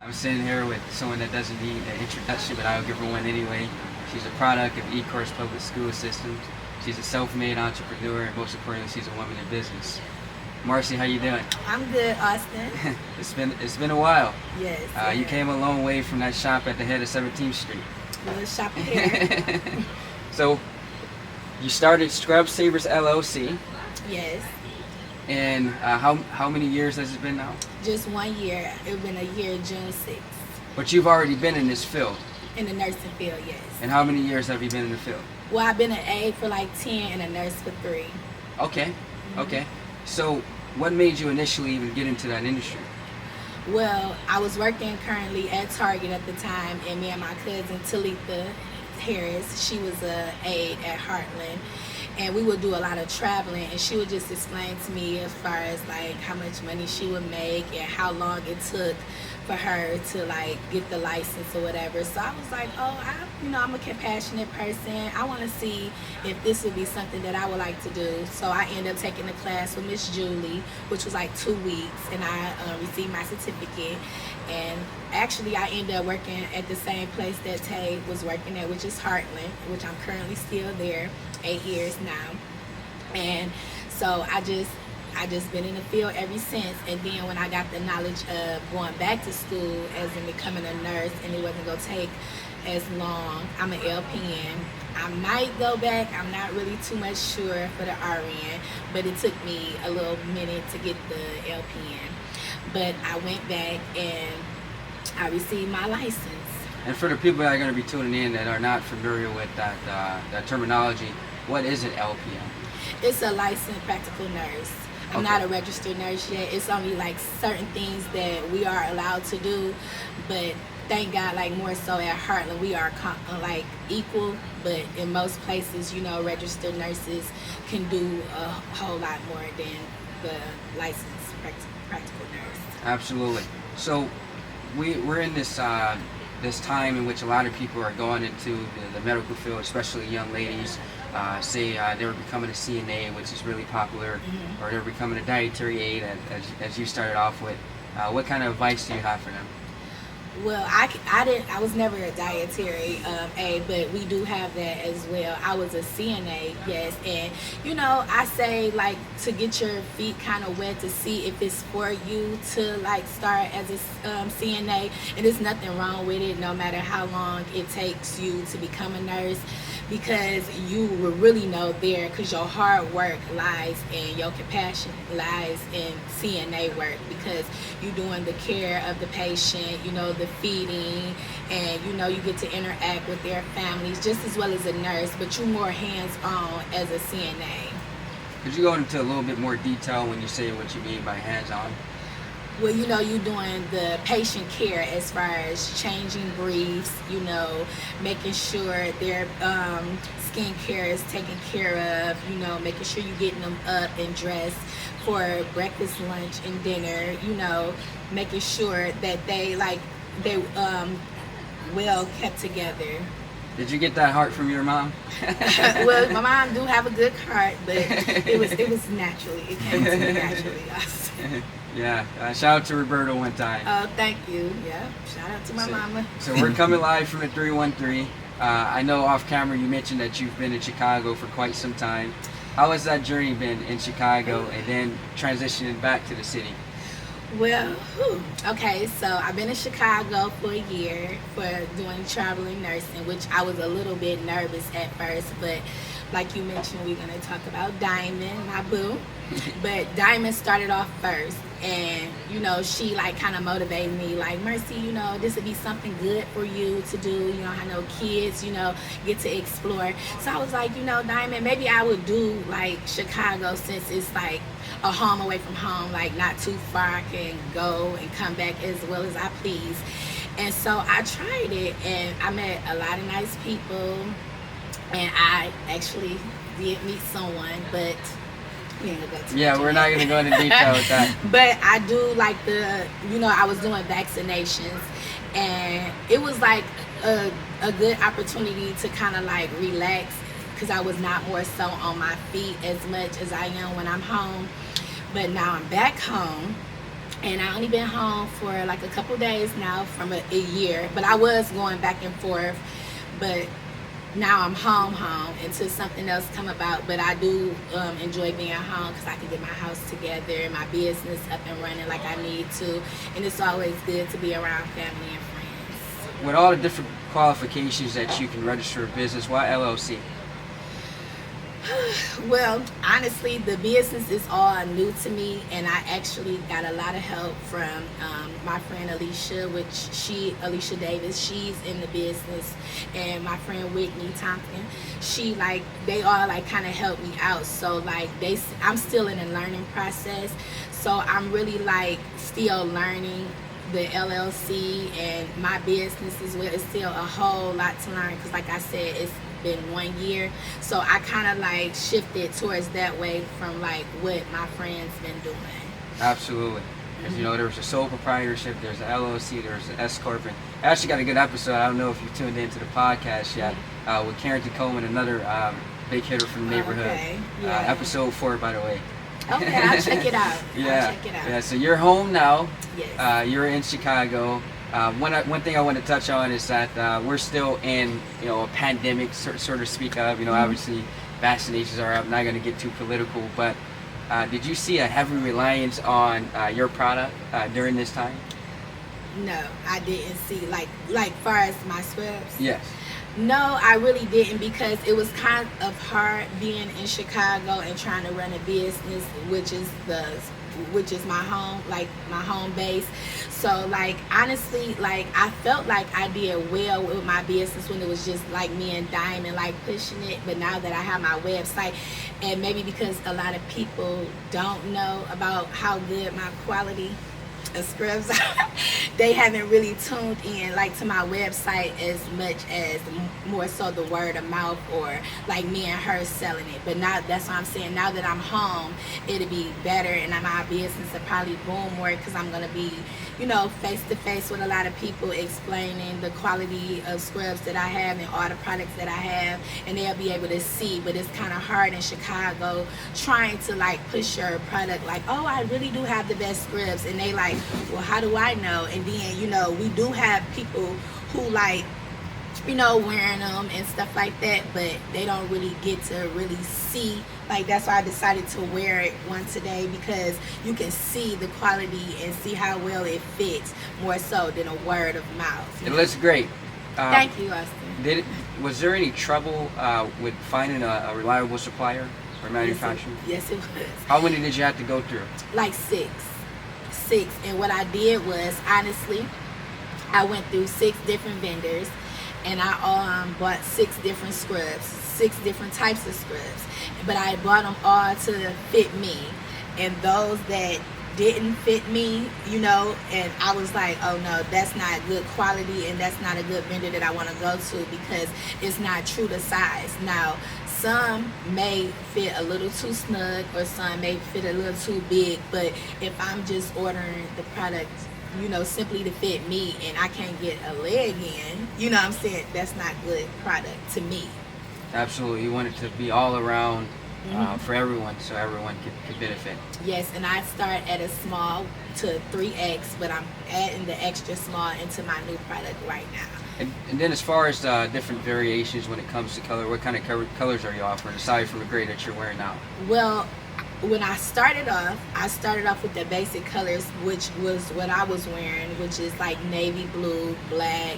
I'm sitting here with someone that doesn't need an introduction, but I'll give her one anyway. She's a product of E-Course Public School Systems. She's a self-made entrepreneur, and most importantly, she's a woman in business. Marcia, how you doing? I'm good, Austin. It's been a while. Yes. You came a long way from that shop at the head of 17th Street. Little shopping here. So, you started Scub Savers LLC, Yes. and how many years has it been now? Just 1 year. It's been a year, June 6th. But you've already been in this field. In the nursing field, yes. And how many years have you been in the field? Well, I've been an aide for like 10 and a nurse for 3. Okay, okay. So, what made you initially even get into that industry? Well, I was working currently at Target at the time, and me and my cousin Talitha Harris, she was a aide at Heartland, and we would do a lot of traveling, and she would just explain to me as far as like how much money she would make and how long it took for her to like get the license or whatever. So I was like, oh, I'm a compassionate person. I want to see if this would be something that I would like to do. So I ended up taking the class with Miss Julie, which was like 2 weeks, and I received my certificate. And actually, I ended up working at the same place that Tay was working at, which is Heartland, which I'm currently still there, 8 years now. And so I just been in the field ever since. And then when I got the knowledge of going back to school as in becoming a nurse, and it wasn't going to take as long, I'm an LPN. I might go back, I'm not really too much sure for the RN, but it took me a little minute to get the LPN. But I went back and I received my license. And for the people that are going to be tuning in that are not familiar with that terminology, what is an LPN? It's a licensed practical nurse. I'm not a registered nurse yet. It's only like certain things that we are allowed to do, but thank God, like more so at Heartland, we are like equal. But in most places, registered nurses can do a whole lot more than the licensed practical nurse. Absolutely. So we're in this this time in which a lot of people are going into the medical field, especially young ladies. Say they were becoming a CNA, which is really popular, or they're becoming a dietary aide, as you started off with. What kind of advice do you have for them? Well, I was never a dietary aide, but we do have that as well. I was a CNA, yes, and I say like to get your feet kind of wet to see if it's for you to like start as a CNA, and there's nothing wrong with it, no matter how long it takes you to become a nurse, because you will really know there, because your hard work lies in your compassion, lies in CNA work, because you're doing the care of the patient, the feeding, and you get to interact with their families just as well as a nurse, but you're more hands-on as a CNA. Could you go into a little bit more detail when you say what you mean by hands-on? Well, you're doing the patient care as far as changing briefs, making sure their skin care is taken care of, making sure you're getting them up and dressed for breakfast, lunch, and dinner, making sure that they well kept together. Did you get that heart from your mom? Well, my mom do have a good heart, but it was naturally. It came to me naturally. Yeah, shout out to Roberto one time. Oh, thank you. Yeah, shout out to my mama. So we're coming live from the 313. I know off camera you mentioned that you've been in Chicago for quite some time. How has that journey been in Chicago and then transitioning back to the city? Well, okay, so I've been in Chicago for a year for doing traveling nursing, which I was a little bit nervous at first, but like you mentioned, we're going to talk about Diamond, my boo. But Diamond started off first, and she like kind of motivated me, like, Mercy, this would be something good for you to do. I know kids, get to explore. So I was like, Diamond, maybe I would do like Chicago, since it's like a home away from home, like not too far. I can go and come back as well as I please. And so I tried it, and I met a lot of nice people, and I actually did meet someone, but we ain't gonna go too much. We're not gonna go into detail with that. But I do like I was doing vaccinations, and it was like a good opportunity to kind of like relax, because I was not more so on my feet as much as I am when I'm home. But now I'm back home, And I only been home for like a couple days now from a year, but I was going back and forth, but now I'm home until something else come about. But I do enjoy being home because I can get my house together, my business up and running like I need to, and it's always good to be around family and friends. With all the different qualifications that you can register a business, why LLC? Well, honestly, the business is all new to me, and I actually got a lot of help from my friend Alicia, Alicia Davis, she's in the business, and my friend Whitney Thompson, they all like kind of helped me out. So like I'm still in a learning process, so I'm really like still learning the LLC and my business as well. It's still a whole lot to learn because like I said, it's been 1 year, so I kind of like shifted towards that way from like what my friends been doing. Absolutely. Because you know, there's a sole proprietorship, there's an LLC, there's an S corp, and I actually got a good episode. I don't know if you tuned into the podcast yet, with Carrington Coleman, another big hitter from the neighborhood. Okay. Yeah. Episode 4, by the way. Okay, I'll check it out. Yeah. I'll check it out. Yeah. So you're home now. Yes. You're in Chicago. One thing I want to touch on is that we're still in, you know, a pandemic, sort of speak of. You know, obviously vaccinations are up. Not going to get too political, but did you see a heavy reliance on your product during this time? No, I didn't see like far as my Scrubs. Yes. No, I really didn't, because it was kind of hard being in Chicago and trying to run a business, which is my home, like my home base. So like honestly, like I felt like I did well with my business when it was just like me and Diamond like pushing it. But now that I have my website, and maybe because a lot of people don't know about how good my quality of Scrubs are, they haven't really tuned in like to my website as much as more so the word of mouth or like me and her selling it. But now that's what I'm saying, now that I'm home, it'll be better, and my business will probably boom more because I'm gonna be, you know, face to face with a lot of people explaining the quality of Scrubs that I have and all the products that I have, and they'll be able to see. But it's kind of hard in Chicago trying to like push your product like, oh, I really do have the best Scrubs, and they like, well, how do I know? And then, you know, we do have people who like, you know, wearing them and stuff like that, but they don't really get to really see. Like that's why I decided to wear it one today, because you can see the quality and see how well it fits more so than a word of mouth. It looks great. Thank you, Austin. Was there any trouble with finding a reliable supplier or manufacturer? Yes, it was. How many did you have to go through? Like six. And what I did was, honestly, I went through 6 different vendors, and I bought 6 different Scrubs, 6 different types of Scrubs, but I bought them all to fit me. And those that didn't fit me, you know, and I was like, oh no, that's not good quality, and that's not a good vendor that I want to go to, because it's not true to size. Now, some may fit a little too snug, or some may fit a little too big, but if I'm just ordering the product, you know, simply to fit me, and I can't get a leg in, you know what I'm saying, that's not good product to me. Absolutely. You want it to be all around for everyone, so everyone could benefit. Yes, and I start at a small to 3X, but I'm adding the extra small into my new product right now. And then as far as different variations when it comes to color, what kind of colors are you offering, aside from the gray that you're wearing now? Well, when I started off with the basic colors, which was what I was wearing, which is like navy blue, black,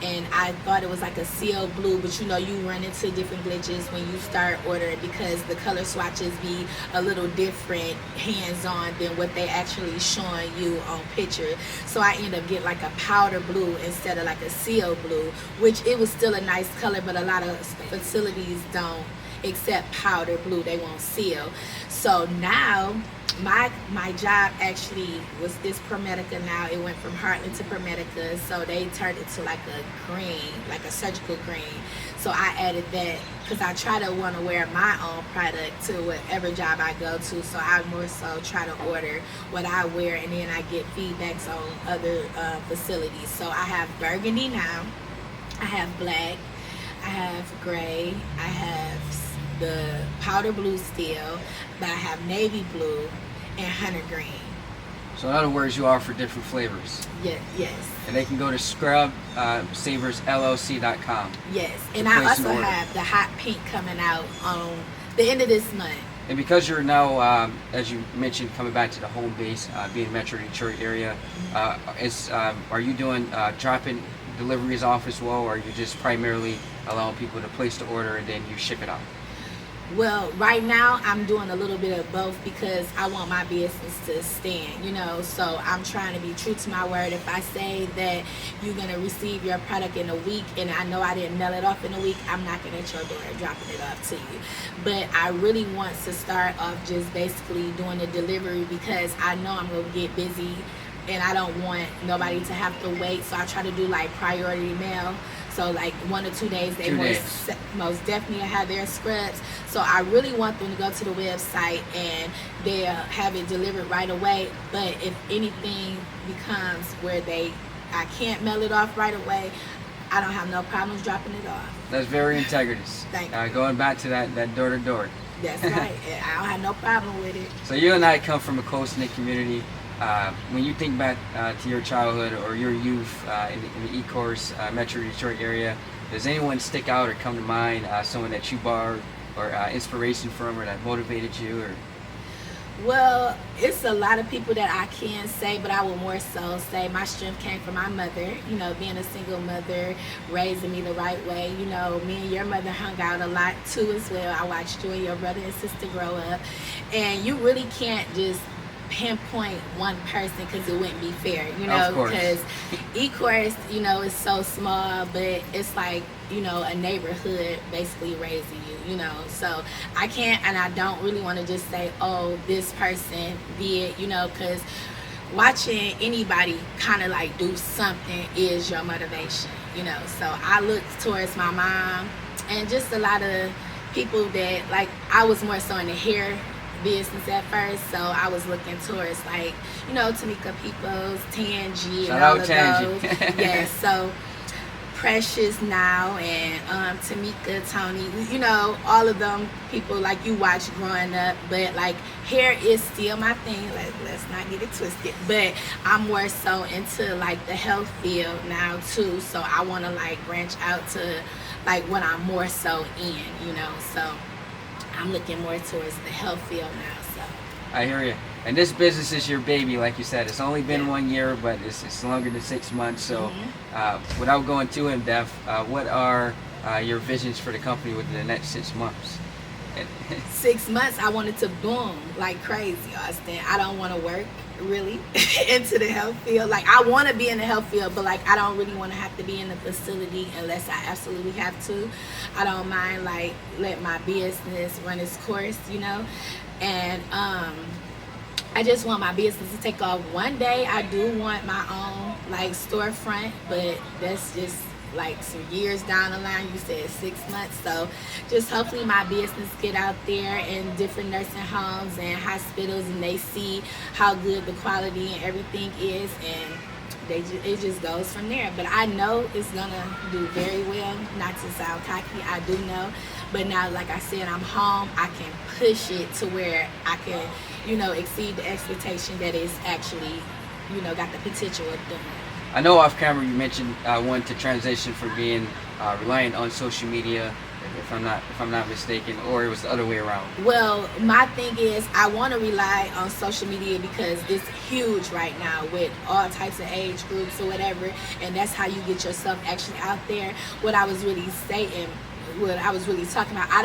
and I thought it was like a seal blue, but you know, you run into different glitches when you start ordering, because the color swatches be a little different hands-on than what they actually showing you on picture. So I end up getting like a powder blue instead of like a seal blue, which it was still a nice color, but a lot of facilities don't accept powder blue, they won't seal. So now my job actually was this ProMedica. Now it went from Heartland to ProMedica, so they turned it to like a green, like a surgical green. So I added that because I try to want to wear my own product to whatever job I go to. So I more so try to order what I wear, and then I get feedbacks on other facilities. So I have burgundy now, I have black, I have gray, I have the powder blue still, but I have navy blue and hunter green. So in other words, you offer different flavors. Yes. And they can go to Scub Savers LLC.com. Yes, and I also have the hot pink coming out on the end of this month. And because you're now, as you mentioned, coming back to the home base, being Metro Detroit area, are you doing drop-in deliveries off as well, or are you just primarily allowing people to place the order and then you ship it out? Well, right now I'm doing a little bit of both because I want my business to stand, so I'm trying to be true to my word. If I say that you're going to receive your product in a week and I know I didn't mail it off in a week, I'm knocking at your door and dropping it off to you. But I really want to start off just basically doing the delivery because I know I'm going to get busy and I don't want nobody to have to wait, so I try to do like priority mail. So like 1 or 2 days, they most definitely have their scrubs. So I really want them to go to the website and they'll have it delivered right away. But if anything becomes where I can't mail it off right away, I don't have no problems dropping it off. That's very integrous. Thank you. Going back to that door-to-door. That's right. I don't have no problem with it. So you and I come from a close-knit community. When you think back to your childhood or your youth in the E-Course Metro Detroit area, does anyone stick out or come to mind, someone that you borrowed or inspiration from or that motivated you? Or Well, it's a lot of people that I can say, but I will more so say my strength came from my mother, being a single mother, raising me the right way. Me and your mother hung out a lot too as well. I watched you and your brother and sister grow up, and you really can't just pinpoint one person because it wouldn't be fair, because E-Course, is so small, but it's like, a neighborhood basically raising you, so I can't and I don't really want to just say, oh, this person did, because watching anybody kind of like do something is your motivation, so I look towards my mom and just a lot of people that, like, I was more so in the hair business at first, so I was looking towards like Tamika Peoples, Tangi, and all of those. Yes, so Precious now and Tamika, Tony, all of them people like you watch growing up. But like hair is still my thing. Like, let's not get it twisted. But I'm more so into like the health field now too. So I want to like branch out to like what I'm more so in, so I'm looking more towards the health field now. So I hear you. And this business is your baby, like you said. It's only been 1 year, but it's longer than 6 months. So without going too in depth, what are your visions for the company within the next 6 months? 6 months, I want it to boom like crazy, Austin. I don't want to work really into the health field. Like, I want to be in the health field, but like I don't really want to have to be in the facility unless I absolutely have to. I don't mind like let my business run its course, and I just want my business to take off. One day I do want my own like storefront, but that's just like some years down the line. You said 6 months, so just hopefully my business get out there in different nursing homes and hospitals, and they see how good the quality and everything is, and it just goes from there. But I know it's gonna do very well. Not to sound cocky, I do know, but now, like I said, I'm home. I can push it to where I can, exceed the expectation that it's actually, got the potential of doing. I know off camera you mentioned wanting to transition from being reliant on social media, if I'm not mistaken, or it was the other way around. Well, my thing is I want to rely on social media because it's huge right now with all types of age groups or whatever, and that's how you get yourself actually out there. What I was really talking about, I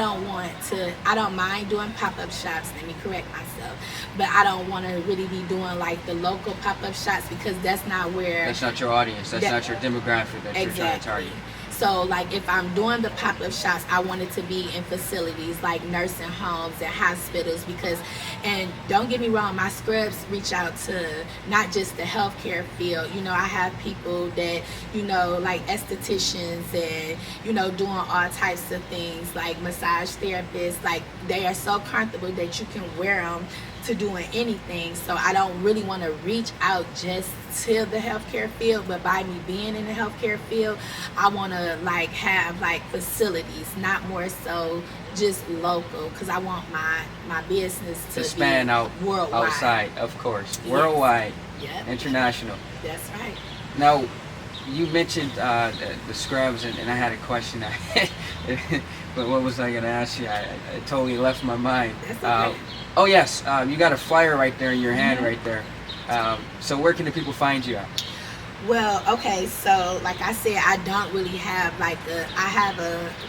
don't mind doing pop-up shops, let me correct myself, but I don't want to really be doing like the local pop-up shops because that's not your audience, that's not your demographic that you're trying to target. So like if I'm doing the pop-up shops, I want it to be in facilities like nursing homes and hospitals and don't get me wrong, my scrubs reach out to not just the healthcare field. I have people that, like estheticians and, doing all types of things like massage therapists. Like they are so comfortable that you can wear them to doing anything. So I don't really want to reach out just to the healthcare field, but by me being in the healthcare field, I want to like have like facilities, not more so just local, because I want my business to span be out worldwide. outside, of course, Yes. worldwide, Yep. international. That's right. Now, you mentioned the scrubs, and I had a question. But what was I going to ask you? I totally left my mind. That's okay. Oh yes, you got a flyer right there in your hand, Mhm. right there. So where can the people find you at? Well, okay, so like I said, I don't really have like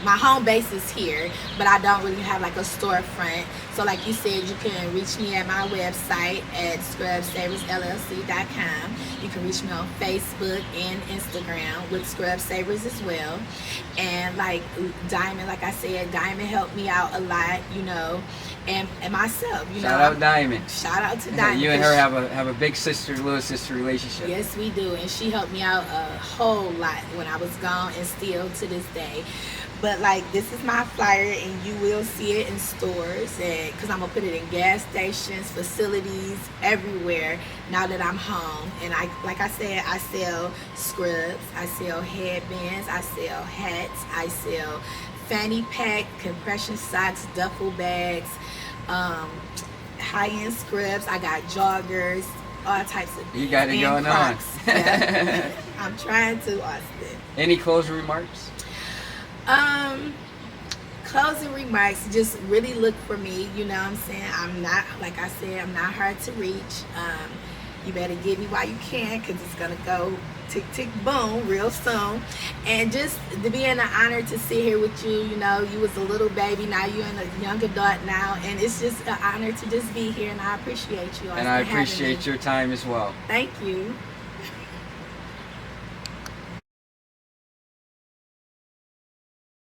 my home base is here, but I don't really have like a storefront. So like you said, you can reach me at my website at scubsaversllc.com. You can reach me on Facebook and Instagram with Scub Savers as well. And like Diamond, like I said, Diamond helped me out a lot, and myself, Shout out Diamond. Shout out to Diamond. You and her have a big sister, little sister relationship. Yes, we do, and she helped me out a whole lot when I was gone, and still to this day. But like, this is my flyer, and you will see it in stores, and because I'm gonna put it in gas stations, facilities, everywhere. Now that I'm home, and like I said, I sell scrubs, I sell headbands, I sell hats, I sell fanny pack, compression socks, duffel bags, high-end scrubs. I got joggers, all types of things. You got it going Crocs. on. Yeah. I'm trying to, Austin. Any closing remarks? Closing remarks, just really look for me, you know what I'm saying? I'm not, like I said, I'm not hard to reach. You better get me while you can, because it's going to go tick, tick, boom real soon. And just to be an honor to sit here with you, you was a little baby, now you're a young adult now, and it's just an honor to just be here, and I appreciate you. And I appreciate your time as well. Thank you.